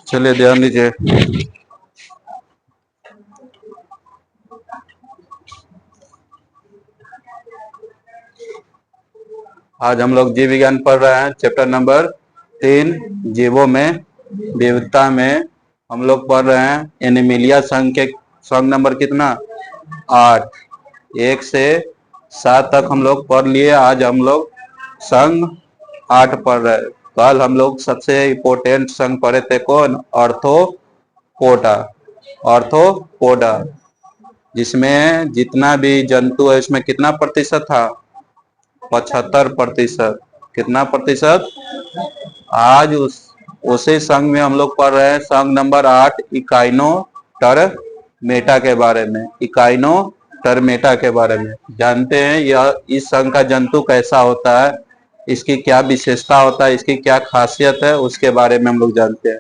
चलिए ध्यान दीजिए। आज हम लोग जीव विज्ञान पढ़ रहे हैं, चैप्टर नंबर 3, जीवों में विविधता में हम लोग पढ़ रहे हैं एनिमिलिया संघ के संघ नंबर कितना 8, 1 से 7 तक हम लोग पढ़ लिए। आज हम लोग संघ 8 पढ़ रहे हैं। कल हम लोग सबसे इम्पोर्टेंट संघ पढ़े थे कौन, ऑर्थ्रोपोडा। ऑर्थ्रोपोडा जिसमें जितना भी जंतु है उसमें कितना प्रतिशत था, 75%। कितना प्रतिशत? आज उसी संघ में हम लोग पढ़ रहे हैं संघ नंबर 8 इकाइनोटरमेटा के बारे में। इकाइनोटरमेटा के बारे में जानते हैं। यह इस संघ का जंतु कैसा होता है, इसकी क्या विशेषता होता है, इसकी क्या खासियत है, उसके बारे में हम लोग जानते हैं।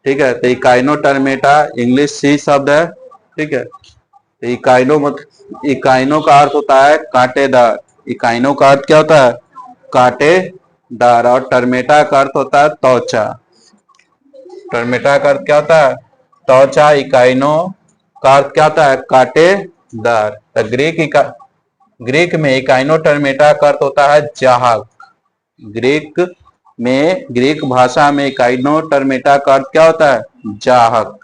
ठीक है, तो इकाइनोटरमेटा इंग्लिश सी शब्द है। ठीक है, तो इकाइनो का अर्थ होता है कांटेदार। इकाइनो का अर्थ क्या होता है? कांटेदार। और टर्मेटा का अर्थ होता है त्वचा। टर्मेटा का अर्थ क्या होता है? त्वचा। इकाइनो का अर्थ क्या होता है? कांटेदार। तो ग्रीक में इकाइनो टर्मेटा का अर्थ होता है जाहक। ग्रीक भाषा में इकाइनो टर्मेटा का अर्थ क्या होता है? जाहक।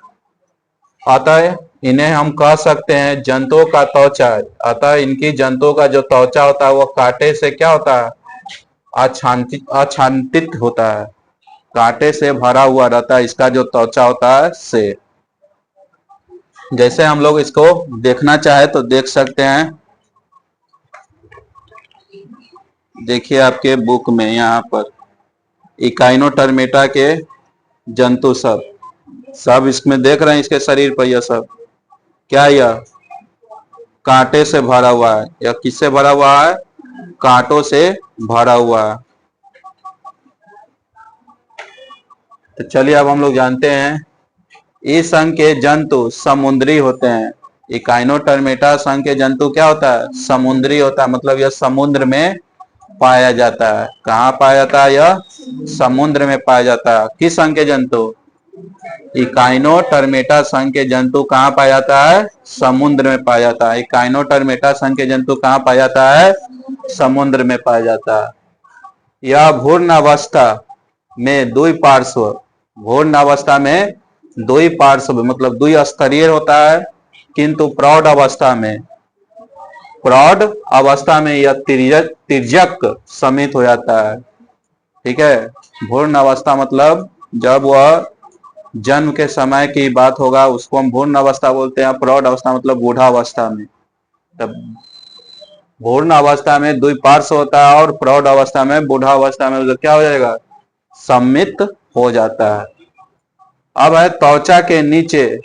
अतः इन्हें हम कह सकते हैं जंतुओं का त्वचा। अतः इनकी जंतुओं का जो त्वचा होता है वो कांटे से क्या होता है? आच्छादित होता है, कांटे से भरा हुआ रहता है इसका जो त्वचा होता है से। जैसे हम लोग इसको देखना चाहे तो देख सकते हैं। देखिए आपके बुक में यहाँ पर इकाइनोटर्मेटा के जंतु सब इसमें देख रहे हैं। इसके शरीर पर यह सब क्या, यह कांटे से भरा हुआ है। यह किससे भरा हुआ है? कांटों से भरा हुआ है। तो चलिए अब हम लोग जानते हैं इस संघ के जंतु समुद्री होते हैं। इकाइनोटर्मेटा संघ के जंतु क्या होता है? समुद्री होता है। मतलब यह समुद्र में पाया जाता है। कहाँ पाया जाता है? यह समुद्र में पाया जाता है। किस संघ के जंतु? इकाइनोटर्मेटा संघ के जंतु कहाँ पाया जाता है? समुद्र में पाया जाता है। इकाइनोटर्मेटा संघ के जंतु कहाँ पाया जाता है? समुद्र में पाया जाता है। यह भ्रूण अवस्था में द्विपार्श्व, भ्रूण अवस्था में द्विपार्श्व मतलब द्विस्तरीय होता है, किंतु प्रौढ़ अवस्था में यह तिर्यक समित हो जाता है। ठीक है, भ्रूण अवस्था मतलब जब वह जन्म के समय की बात होगा उसको हम भ्रूण अवस्था बोलते हैं। प्रौढ़ अवस्था मतलब बूढ़ा अवस्था में। तब भ्रूण अवस्था में द्विपार्श्व होता है और प्रौढ़ अवस्था में, बूढ़ा अवस्था में क्या हो जाएगा? सम्मित हो जाता है। अब है त्वचा के नीचे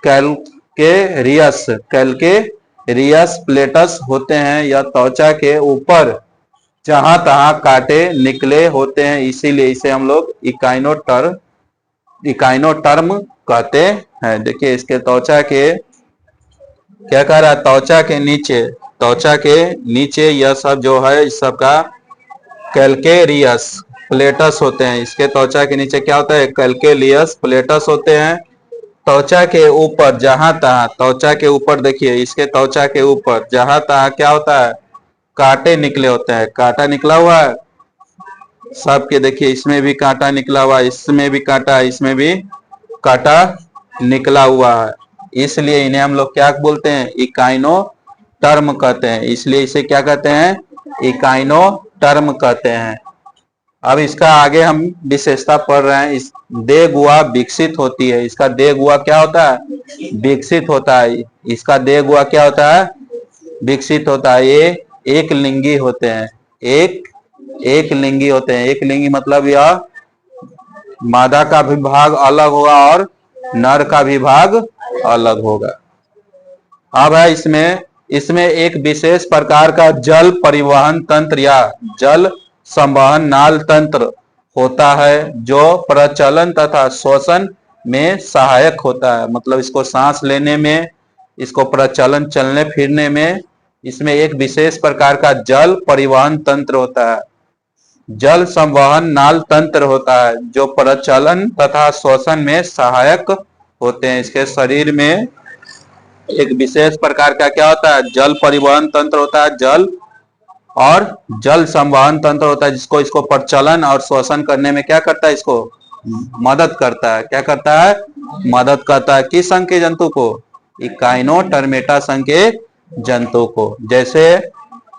कैल्केरियस प्लेटस होते हैं। या त्वचा के ऊपर जहां तहां कांटे निकले होते हैं, इसीलिए इसे हम लोग इकाइनोटर्म कहते हैं। देखिए इसके त्वचा के क्या कह रहा है? त्वचा के नीचे यह सब जो है इस सब का कैल्केरियस प्लेटस होते हैं। इसके त्वचा के नीचे क्या होता है? कैल्केरियस प्लेटस होते हैं। त्वचा के ऊपर जहां तहां, त्वचा के ऊपर देखिए इसके त्वचा के ऊपर जहां तहां क्या होता है? कांटे निकले होते हैं। कांटा निकला हुआ है सबके। देखिए इसमें भी कांटा निकला हुआ है, इसमें भी कांटा, इसमें भी कांटा निकला हुआ है। इसलिए इन्हें हम लोग क्या बोलते हैं? इकाइनोटर्म कहते हैं। इसलिए इसे क्या कहते हैं? इकाइनोटर्म कहते हैं। अब इसका आगे हम विशेषता पढ़ रहे हैं। इस देह गुहा विकसित होती है। इसका देह गुहा क्या होता है? विकसित होता है। इसका देह गुहा क्या होता है? विकसित होता है। ये एक लिंगी होते हैं। एक लिंगी होते हैं। एक लिंगी मतलब यह मादा का भी भाग अलग होगा और नर का भी भाग अलग होगा। अब है इसमें एक विशेष प्रकार का जल परिवहन तंत्र या जल संवहन नाल तंत्र होता है जो प्रचलन तथा श्वसन में सहायक होता है। मतलब इसको सांस लेने में, इसको प्रचलन चलने फिरने में इसमें एक विशेष प्रकार का जल परिवहन तंत्र होता है, जल संवहन नाल तंत्र होता है, जो प्रचलन तथा श्वसन में सहायक होते हैं। इसके शरीर में एक विशेष प्रकार का क्या होता है, जल परिवहन तंत्र होता है, जल और जल संवहन तंत्र होता है, जिसको इसको प्रचलन और श्वसन करने में क्या करता है, इसको मदद करता है। क्या करता है, मदद करता है। किस संघ के जंतु को, इकाइनोटर्मेटा संघ के जंतु को। जैसे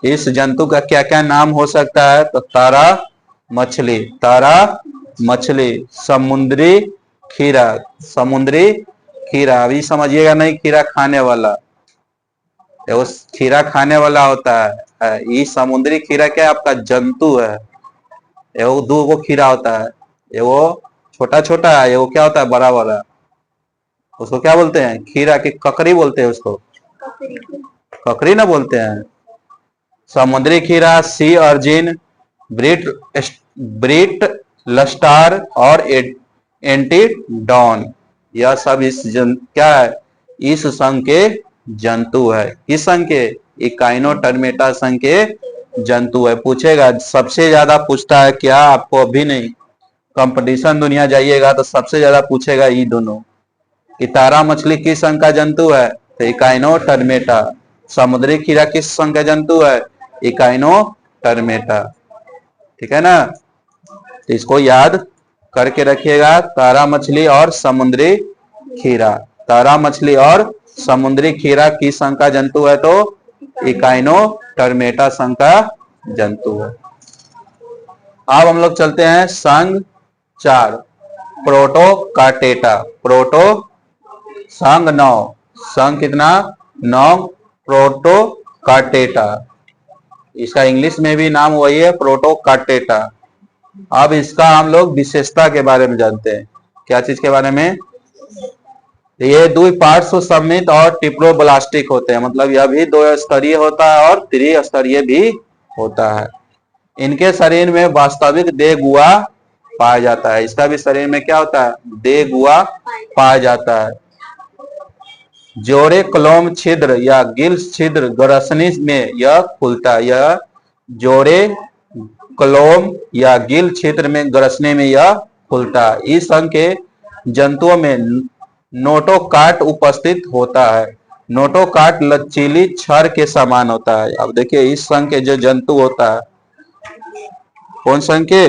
इस जंतु का क्या क्या नाम हो सकता है, तो तारा मछली, तारा मछली, समुद्री खीरा, समुद्री खीरा, अभी समझिएगा नहीं, खीरा खाने वाला, वो खीरा खाने वाला होता है। ये समुद्री खीरा क्या है, आपका जंतु है। वो दो को खीरा होता है, वो छोटा छोटा है, वो क्या होता है, बड़ा बड़ा। उसको क्या बोलते हैं, खीरा की ककड़ी बोलते हैं, उसको ककड़ी ना बोलते हैं। समुद्री खीरा, सी अर्जिन, ब्रिट लस्टार और एंटीडॉन, यह सब क्या है, इस संघ के जंतु है। किस संघ के, इकाइनोटर्मेटा संघ के जंतु है। पूछेगा, सबसे ज्यादा पूछता है क्या, आपको अभी नहीं, कंपटीशन दुनिया जाइएगा तो सबसे ज्यादा पूछेगा ये दोनों, कि तारा मछली किस संघ का जंतु है, तो इकाइनोटर्मेटा। समुद्री खीरा किस संघ का जंतु है, इकाइनोटर्मेटा। ठीक है ना, तो इसको याद करके रखिएगा, तारा मछली और समुद्री खीरा। तारा मछली और समुद्री खीरा किस संघ का जंतु है, तो इकाइनोटर्मेटा संघ का जंतु है। अब हम लोग चलते हैं संघ 4, प्रोटोकार्टेटा। संघ 9, संघ कितना, 9, प्रोटोकार्टेटा। इसका इंग्लिश में भी नाम वही है, प्रोटोकार्टेटा। अब इसका हम लोग विशेषता के बारे में जानते हैं। क्या चीज के बारे में, ये द्विपार्श्व सममित और टिप्रोब्लास्टिक होते हैं, मतलब यह भी 2 स्तरीय होता है और 3 स्तरीय भी होता है। इनके शरीर में वास्तविक देह गुहा पाया जाता है। इसका भी शरीर में क्या होता है, देह गुहा पाया जाता है। जोड़े क्लोम छिद्र या गिल्स छिद्र ग्रसनी में यह खुलता है। यह जोड़े क्लोम या गिल छिद्र में ग्रसने में यह खुलता है। इस संघ के जंतुओं में नोटोकाट उपस्थित होता है। नोटोकाट लचीली छड़ के समान होता है। अब देखिए, इस संघ के जो जंतु होता है, कौन संघ के,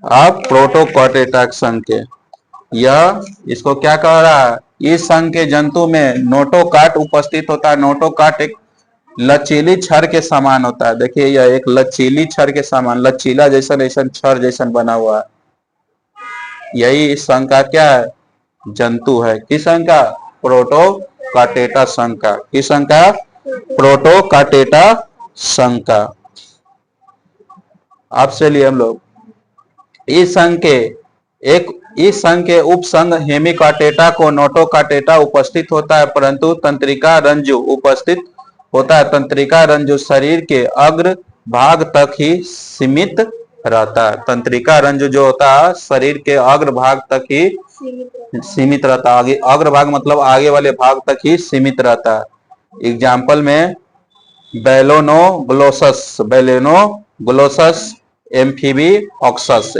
आप प्रोटोकार्टेटा संघ के, यह इसको क्या कह रहा है, इस संघ के जंतु में नोटोकाट उपस्थित होता है। नोटोकाट एक लचीली छड़ के समान होता है। देखिए, यह एक लचीली छड़ के समान, लचीला जैसन ऐसा छड़ जैसन बना हुआ है। यही इस संघ का क्या है, जंतु है। किस संघ का, प्रोटोकार्टेटा संघ का। किस संघ का, प्रोटोकार्टेटा संघ का। अब चलिए हम लोग इस संघ के उपसंघ हेमिकार्टेटा को नोटोकार्टेटा उपस्थित होता है, परंतु तंत्रिका रंजु उपस्थित होता है। तंत्रिका रंजु शरीर के अग्र भाग तक ही सीमित रहता है। तंत्रिका रंजु जो होता है शरीर के अग्र भाग तक ही सीमित रहता है। आगे अग्र भाग मतलब आगे वाले भाग तक ही सीमित रहता है। एग्जाम्पल में बेलोनोग्लोसस, एम्फीबी ऑक्सस।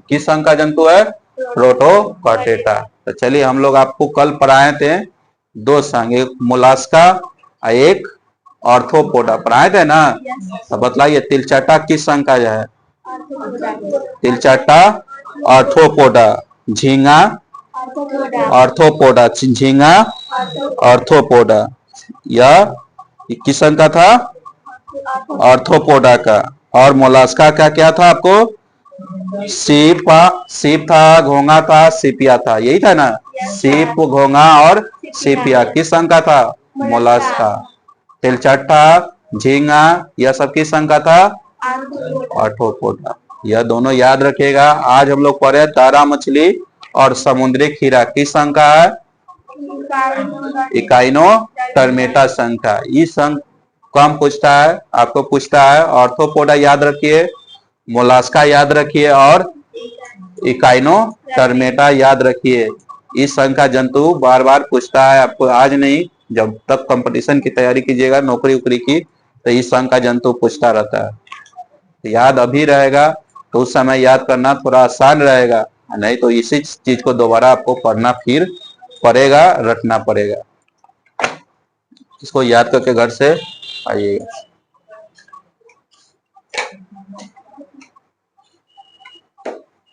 किस संघ का जंतु है, प्रोटोकार्टेटा। तो चलिए, हम लोग आपको कल पढ़ाए थे 2 संघ, एक मोलास्का और एक ऑर्थोपोडा पढ़ाए थे ना। तो बतलाइए, तिलचट्टा किस संघ का है, तिलचट्टा ऑर्थोपोडा, झींगा ऑर्थोपोडा, झींगा ऑर्थोपोडा। यह किस संघ का था, ऑर्थोपोडा का। और मोलास्का का क्या था, आपको सीप था, घोंगा था, सीपिया था, यही था ना, सीप, घोंगा और सीपिया। किस संघ का था, मोलास्का। तिलचट्टा, झींगा, यह सब किस संघ का था, ऑर्थोपोडा। यह दोनों याद रखिएगा। आज हम लोग पढ़े तारा मछली और समुद्री खीरा किस संघ का है, इकाइनोटर्मेटा संघ का। इस संघ कम पूछता है, आपको पूछता है ऑर्थोपोडा याद रखिए, मोलास्का याद रखिए और इकाइनोटर्मेटा याद रखिए। इस संघ का जंतु बार बार पूछता है आपको, आज नहीं जब तक कंपटीशन की तैयारी कीजिएगा नौकरी उकरी की, तो इस संघ का जंतु पूछता रहता है। तो याद अभी रहेगा तो उस समय याद करना थोड़ा आसान रहेगा, नहीं तो इसी चीज को दोबारा आपको पढ़ना फिर पड़ेगा, रटना पड़ेगा। इसको याद करके घर से आइएगा।